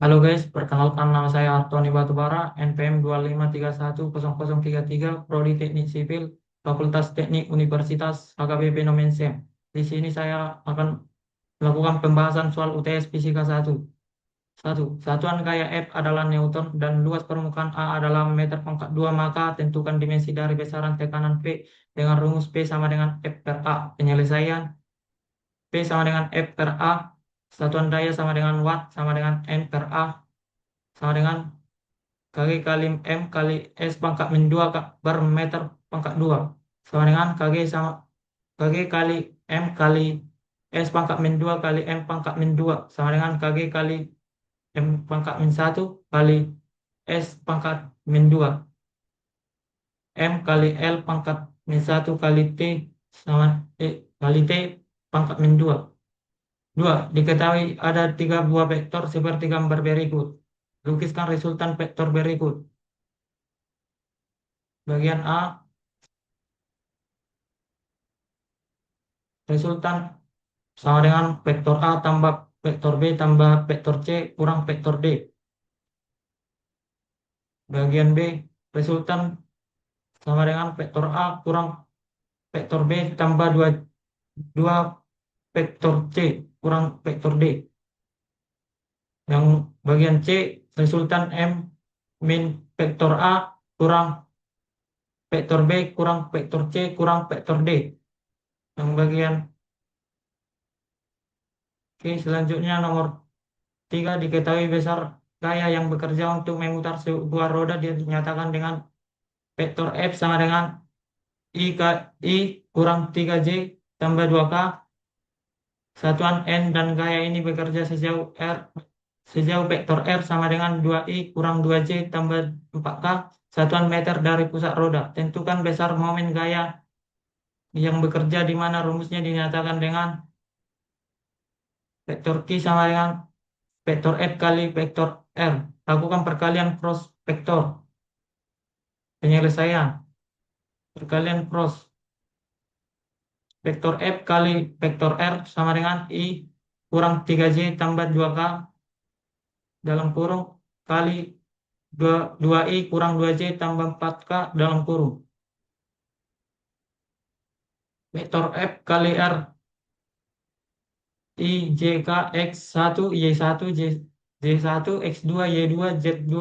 Halo guys, perkenalkan nama saya Artoni Batubara, NPM 25310033, Prodi Teknik Sipil, Fakultas Teknik Universitas HKBP Nomensem. Di sini saya akan melakukan pembahasan soal UTS Fisika 1. Satu, satuan gaya F adalah Newton dan luas permukaan A adalah meter pangkat 2, maka tentukan dimensi dari besaran tekanan P dengan rumus P sama dengan F per A. Penyelesaian P sama dengan F per A, satuan daya sama dengan watt sama dengan N per A sama dengan kali kali M kali S pangkat min 2 per meter pangkat 2 sama dengan KG kali M kali S pangkat min 2 kali M pangkat min 2 sama dengan KG kali M pangkat min 1 kali S pangkat min 2 M kali L pangkat min 1 kali T sama kali T pangkat min 2. 2. Diketahui ada tiga buah vektor seperti gambar berikut. Lukiskan resultan vektor berikut. Bagian A, resultan sama dengan vektor A tambah vektor B tambah vektor C kurang vektor D. Bagian B, resultan sama dengan vektor A kurang vektor B tambah 2 vektor C kurang vektor D. Yang bagian C, resultan M min vektor A kurang vektor B kurang vektor C kurang vektor D. Yang bagian selanjutnya nomor 3, diketahui besar gaya yang bekerja untuk memutar sebuah roda dinyatakan dengan vektor F sama dengan I kurang 3J tambah 2K. Satuan N dan gaya ini bekerja sejauh vektor R sama dengan 2I kurang 2J tambah 4K. Satuan meter dari pusat roda. Tentukan besar momen gaya yang bekerja di mana rumusnya dinyatakan dengan vektor Q sama dengan vektor F kali vektor R. Lakukan perkalian cross vektor. Penyelesaian. Perkalian cross. Vektor F kali vektor R sama dengan I kurang 3J tambah 2K dalam kurung kali 2I kurang 2J tambah 4K dalam kurung. Vektor F kali R I JK X1 Y1 J1 X2 Y2 Z2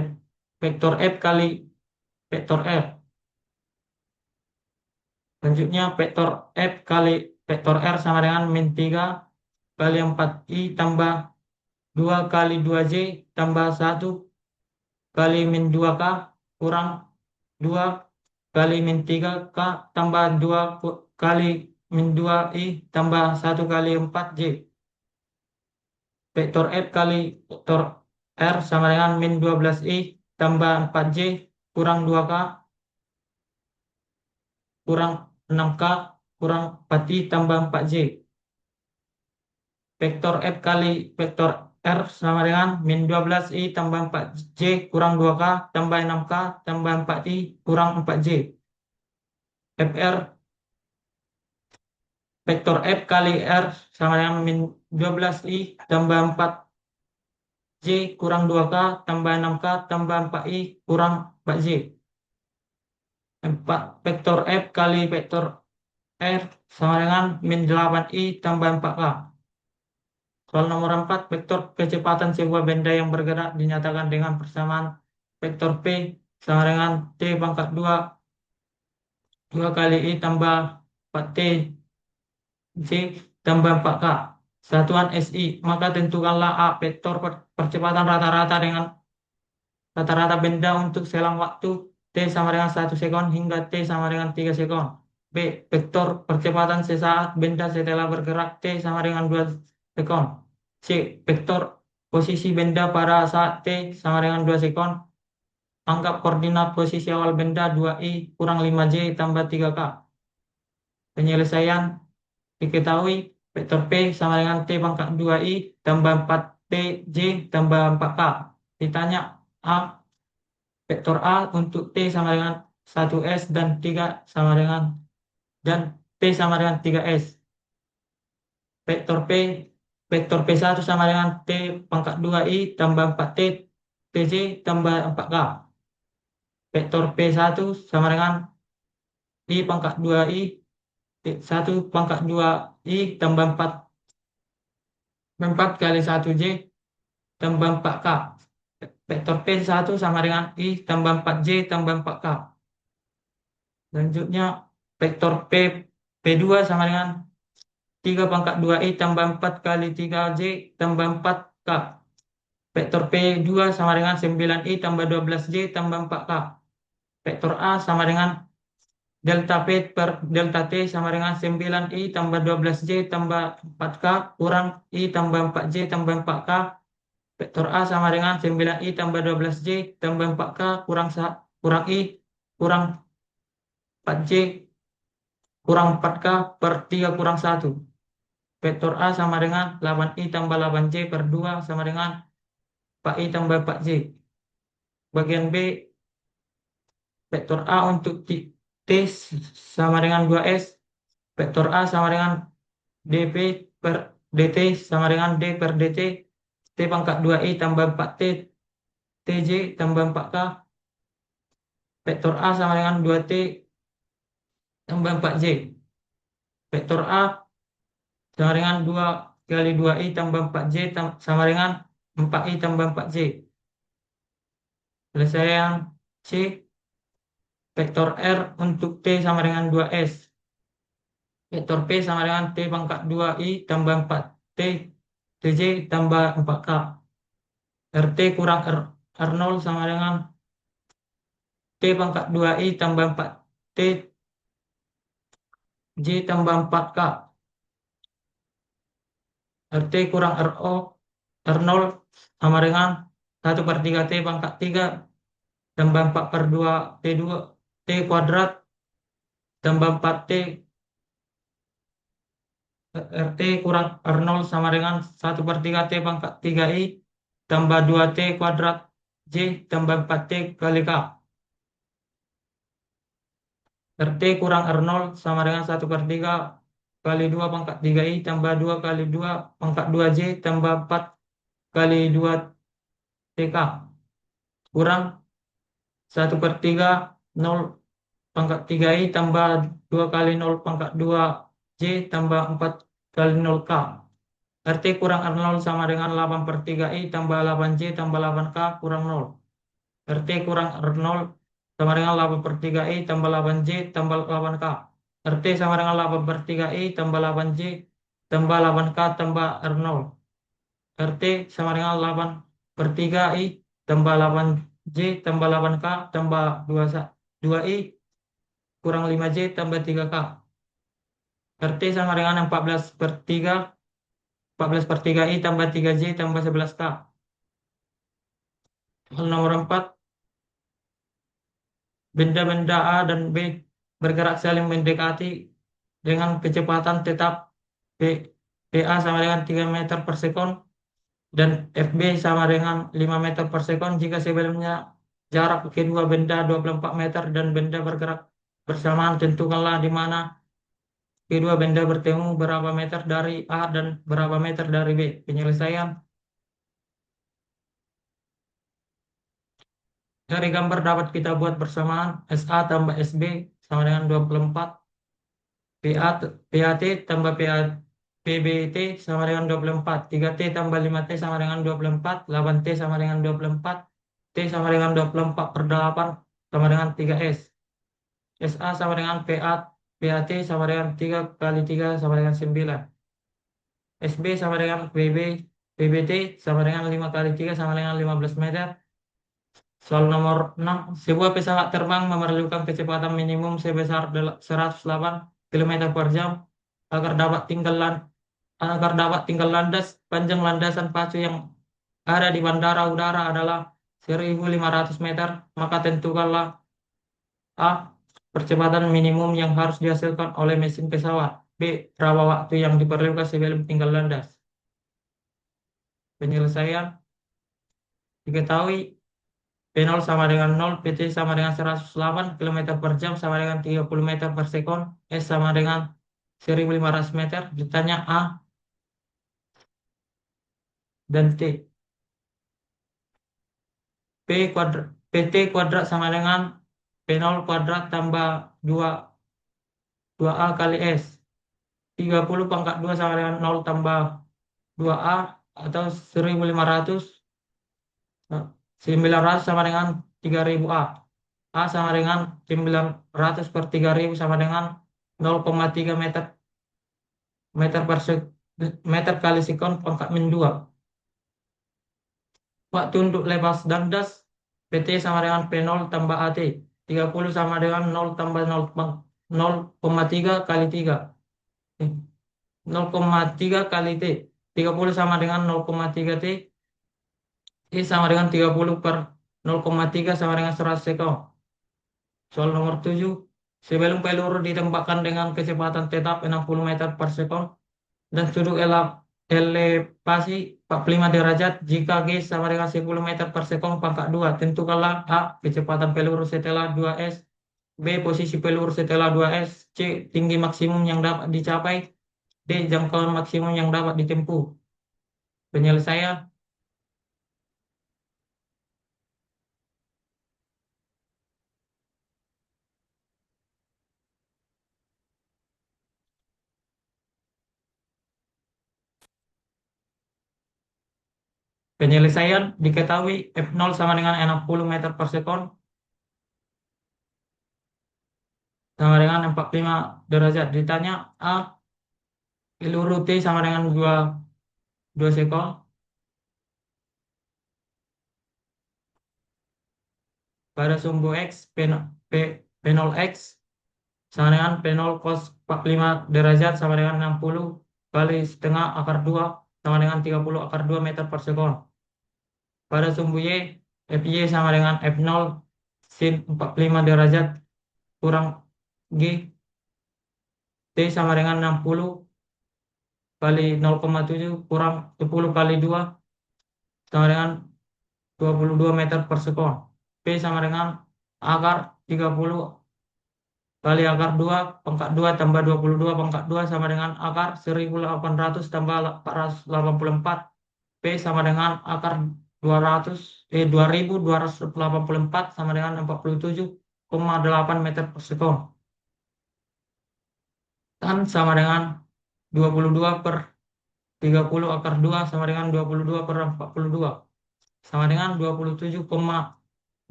F, vektor F kali vektor R. Selanjutnya vektor F kali vektor R sama dengan min 3 kali 4I tambah 2 kali 2J tambah 1 kali min 2K kurang 2 kali min 3K tambah 2 kali min 2I tambah 1 kali 4J. Vektor F kali vektor R sama dengan min 12I tambah 4J kurang 2K kurang 6K kurang 4I tambah 4J. Vektor F kali vektor R sama dengan min 12I tambah 4J kurang 2K tambah 6K tambah 4I kurang 4J. FR vektor F kali R sama dengan min 12I tambah 4J kurang 2K tambah 6K tambah 4I kurang 4J. 4 vektor F kali vektor R sama dengan min 8I tambah 4K. Soal nomor 4, vektor kecepatan sebuah benda yang bergerak dinyatakan dengan persamaan vektor P sama dengan T pangkat 2 kali I tambah 4T J tambah 4K. Satuan SI, maka tentukanlah A vektor percepatan rata-rata dengan rata-rata benda untuk selang waktu T sama dengan 1 sekon hingga T sama dengan 3 sekon. B, vektor percepatan sesaat benda setelah bergerak T sama dengan 2 sekon. C, vektor posisi benda pada saat T sama dengan 2 sekon. Anggap koordinat posisi awal benda 2I kurang 5J tambah 3K. Penyelesaian, diketahui vektor P sama dengan T pangkat 2I tambah 4TJ tambah 4K. Ditanya A, vektor A untuk T sama dengan 1S dan 3 sama dengan dan T sama dengan 3S. Vektor P Vektor P1 sama dengan T pangkat 2I tambah 4T TJ tambah 4K. Vektor P1 sama dengan I pangkat 2I T1 pangkat 2I tambah 4 kali 1J tambah 4K. Vektor P1 sama dengan I tambah 4J tambah 4K. Selanjutnya vektor P2 sama dengan 3 pangkat 2I tambah 4 kali 3J tambah 4K. Vektor P2 sama dengan 9I tambah 12J tambah 4K. Vektor A sama dengan delta P per delta T sama dengan 9I tambah 12J tambah 4K kurang I tambah 4J tambah 4K. Vektor A sama dengan 9I tambah 12J tambah 4K kurang I kurang 4J kurang 4K per 3 kurang 1. Vektor A sama dengan 8I tambah 8J per 2 sama dengan 4I tambah 4J. Bagian B, vektor A untuk T sama dengan 2S. Vektor A sama dengan dP per dt sama dengan D per dt. T pangkat 2I tambah 4T TJ tambah 4K. Vektor A sama dengan 2T tambah 4J. Vektor A sama dengan 2 kali 2I tambah 4J sama dengan 4I tambah 4J. Penyelesaian C, vektor R untuk T sama dengan 2S. Vektor P sama dengan T pangkat 2I tambah 4T TJ tambah 4K. RT kurang R0 sama dengan T pangkat 2I tambah 4T J tambah 4K. RT kurang RO R0 sama dengan 1 per 3 T pangkat 3 tambah 4 per 2 T2 T kuadrat tambah 4T RT kurang R0 sama dengan 1 per 3 T pangkat 3I tambah 2T kuadrat J tambah 4T kali K. RT kurang R0 sama dengan 1 per 3 kali 2 pangkat 3I tambah 2 kali 2 pangkat 2J tambah 4 kali 2 TK kurang 1 per 3 0 pangkat 3I tambah 2 kali 0 pangkat 2J tambah 4 kali 0K. RT kurang R0 sama dengan 8 per 3I tambah 8J tambah 8K kurang 0. RT kurang R0 sama dengan 8 per 3I tambah 8J tambah 8K. RT sama dengan 8 per 3I tambah 8J tambah 8K tambah R0. RT sama dengan 8 per 3I tambah 8J tambah 8K tambah 2I kurang 5J tambah 3K. RT sama dengan 14 per 3I tambah 3J tambah 11K. Hal nomor 4, benda-benda A dan B bergerak saling mendekati dengan kecepatan tetap PA sama dengan 3 meter per sekon dan FB sama dengan 5 meter per sekon jika sebelumnya jarak kedua benda 24 meter dan benda bergerak bersamaan. Tentukanlah di mana kedua benda bertemu, berapa meter dari A dan berapa meter dari B. Penyelesaian dari gambar dapat kita buat bersamaan SA tambah SB sama dengan 24. PAT tambah PBT sama dengan 24. 3T tambah 5T sama dengan 24. 8T sama dengan 24. T sama dengan 24 per 8 sama dengan 3S. SA sama dengan PAT sama dengan 3 kali 3 sama dengan 9. SB sama dengan PBT sama dengan 5 kali 3 sama dengan 15 meter. Soal nomor 6. Sebuah pesawat terbang memerlukan kecepatan minimum sebesar 108 km per jam agar dapat tinggal landas. Panjang landasan pacu yang ada di bandara udara adalah 1.500 meter. Maka tentukanlah A, percepatan minimum yang harus dihasilkan oleh mesin pesawat. B, berapa waktu yang diperlukan sebelum tinggal landas. Penyelesaian diketahui P0 sama dengan 0, PT sama dengan 108 km per jam sama dengan 30 meter per sekon, S sama dengan 1.500 meter. Ditanya A, dan T. PT kuadrat sama dengan P0 kuadrat tambah 2A kali S. 30 pangkat 2 sama dengan 0 tambah 2A atau 1500. 900 sama dengan 3000 A. A sama dengan 900 per 3000 sama dengan 0,3 meter meter per meter kali sekon pangkat min 2. Waktu untuk lepas dandas PT sama dengan P0 tambah AT. 30 sama dengan 0 tambah 0,3 kali 3. 0,3 kali T. 30 sama dengan 0,3 T. I sama dengan 30 per 0,3 sama dengan 100 sekon. Soal nomor 7. Sebelum peluru ditembakkan dengan kecepatan tetap 60 meter per sekon dan sudut elevasi 45 derajat jika G sama dengan 10 meter per sekon pangkat 2. Tentukanlah A. Kecepatan peluru setelah 2S. B. Posisi peluru setelah 2S. C. Tinggi maksimum yang dapat dicapai. D. Jangkauan maksimum yang dapat ditempuh. Penyelesaian. Penyelesaian diketahui F0 sama dengan 60 meter per sekon sama dengan 45 derajat. Ditanya A. Peluru T sama dengan 2 sekon. Pada sumbu X, P0 X sama dengan P0 cos 45 derajat sama dengan 60 kali setengah akar 2 sama dengan 30 akar 2 meter per sekon. Pada sumbu Y, Fy sama dengan F0 sin 45 derajat kurang G, T sama dengan 60 kali 0,7 kurang 10 kali 2 sama dengan 22 meter per sekon. P sama dengan akar 30 kali akar 2 pangkat 2 tambah 22 pangkat 2 sama dengan akar 1800 tambah 484. P sama dengan akar 2284 sama dengan 47,8 meter per sekon. Tan sama dengan 22 per 30 akar 2 sama dengan 22 per 42 sama dengan 27,6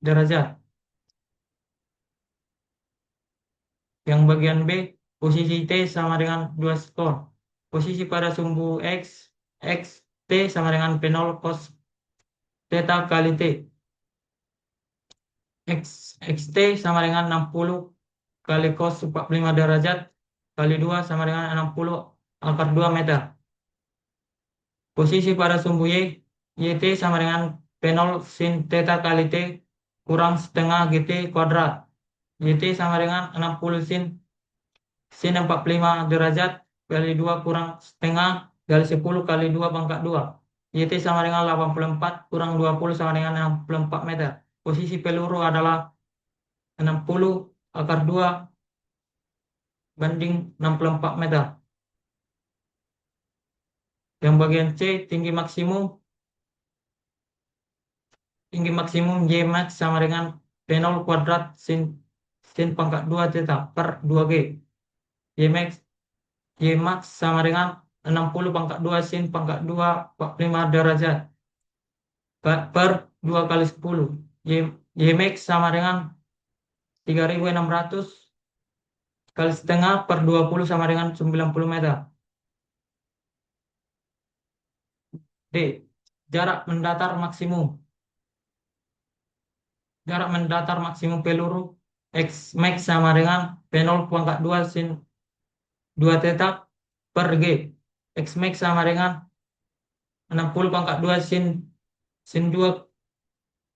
derajat. Yang bagian B, posisi T sama dengan 2 skor. Posisi pada sumbu X, T sama dengan P0 cos theta kali T. XT sama dengan 60 kali cos 45 derajat kali 2 sama dengan 60 akar 2 meter. Posisi pada sumbu YT sama dengan P0 sin theta kali T kurang setengah GT kuadrat. YT sama dengan 60 sin 45 derajat kali 2 kurang setengah kali 10 kali 2 pangkat 2. YT sama dengan 84 kurang 20 sama dengan 64 meter. Posisi peluru adalah 60 akar 2 banding 64 meter. Yang bagian C, tinggi maksimum Y max sama dengan P0 kuadrat sin pangkat 2 theta per 2G. Y max sama dengan 60 pangkat 2 sin pangkat 2 45 derajat per 2 kali 10. Y max sama dengan 3600 kali setengah per 20 sama dengan 90 meter. D. Jarak mendatar maksimum. Jarak mendatar maksimum peluru X max sama dengan P0 pangkat 2 sin 2 theta per G. X max sama dengan 60 pangkat 2 sin 2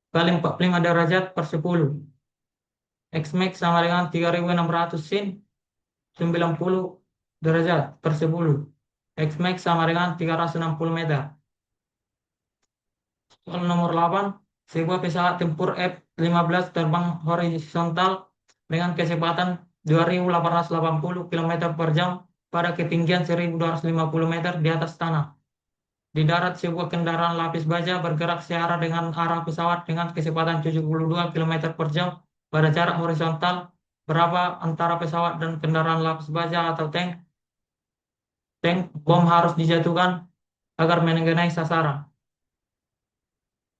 kali 45 derajat per 10. X max sama dengan 3600 sin 90 derajat per 10. X max sama dengan 360 meter. Soal nomor 8. Sebuah pesawat tempur F-15 terbang horizontal dengan kecepatan 2.880 km per jam pada ketinggian 1.250 meter di atas tanah. Di darat, sebuah kendaraan lapis baja bergerak searah dengan arah pesawat dengan kecepatan 72 km per jam pada jarak horizontal. Berapa antara pesawat dan kendaraan lapis baja atau tank? Tank bom harus dijatuhkan agar mengenai sasaran.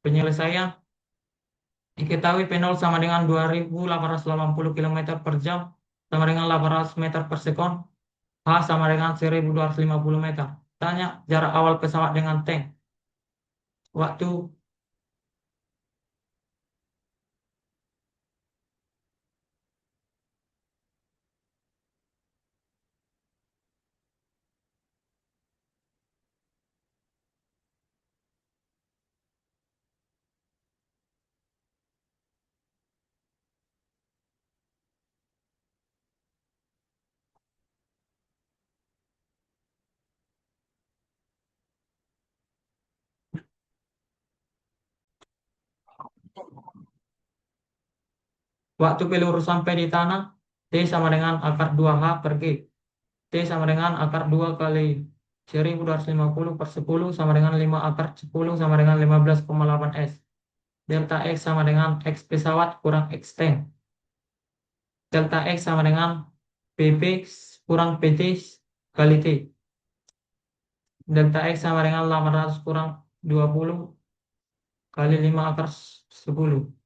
Penyelesaian diketahui P0 sama dengan 2.880 km per jam sama dengan 800 meter per sekon. H sama dengan 1.250 meter. Tanya jarak awal pesawat dengan tank. Waktu waktu peluru sampai di tanah, T sama dengan akar 2H per G. T sama dengan akar 2 kali 1.250 per 10 sama dengan 5 akar 10 sama dengan 15,8 S. Delta X sama dengan X pesawat kurang X tank. Delta X sama dengan PP kurang PT kali T. Delta X sama dengan 800 kurang 20 kali 5 akar 10.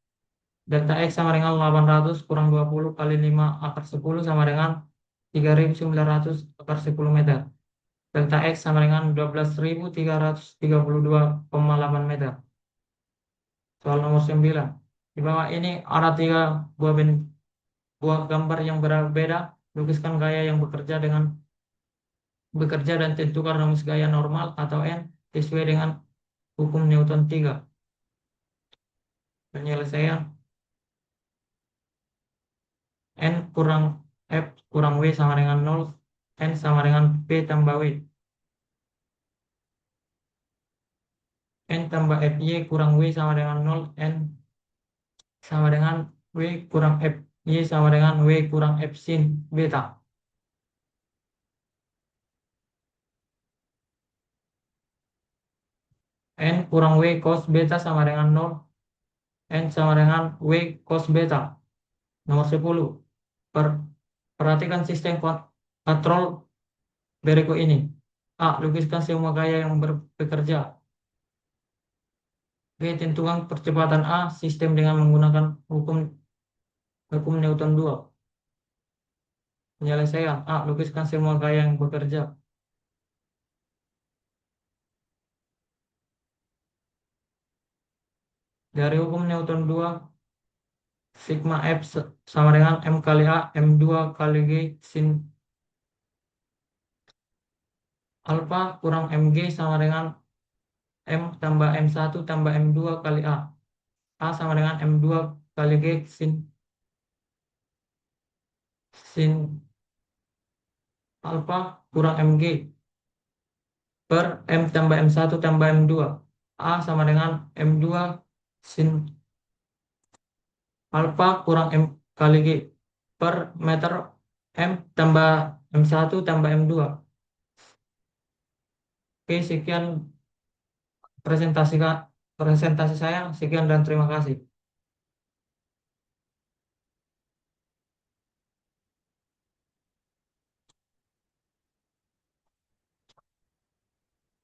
Delta X sama dengan 800 kurang 20 kali 5 akar 10 sama dengan 3.900 akar 10 meter. Delta X sama dengan 12.332,8 meter. Soal nomor 9. Di bawah ini ada tiga buah gambar yang berbeda. Lukiskan gaya yang bekerja dan tentukan rumus gaya normal atau N sesuai dengan hukum Newton 3. Penyelesaian N kurang F kurang W sama dengan 0. N sama dengan P tambah W. N tambah FY kurang W sama dengan 0. N sama dengan W kurang FY sama dengan W kurang F sin beta. N kurang W cos beta sama dengan 0. N sama dengan W cos beta. Nomor 10. Perhatikan sistem kontrol berikut ini. A. Lukiskan semua gaya yang bekerja. B. Tentukan percepatan A sistem dengan menggunakan hukum hukum Newton 2. Penyelesaian A. Lukiskan semua gaya yang bekerja. Dari hukum Newton 2, sigma F sama dengan M kali A, M2 kali G sin alfa kurang Mg sama dengan M tambah M1 tambah M2 kali A. A sama dengan M2 kali G sin alfa kurang Mg per M tambah M1 tambah M2. A sama dengan M2 sin alfa kurang M kali G per meter M tambah M1 tambah M2. Oke, sekian presentasi presentasi saya. Sekian dan terima kasih.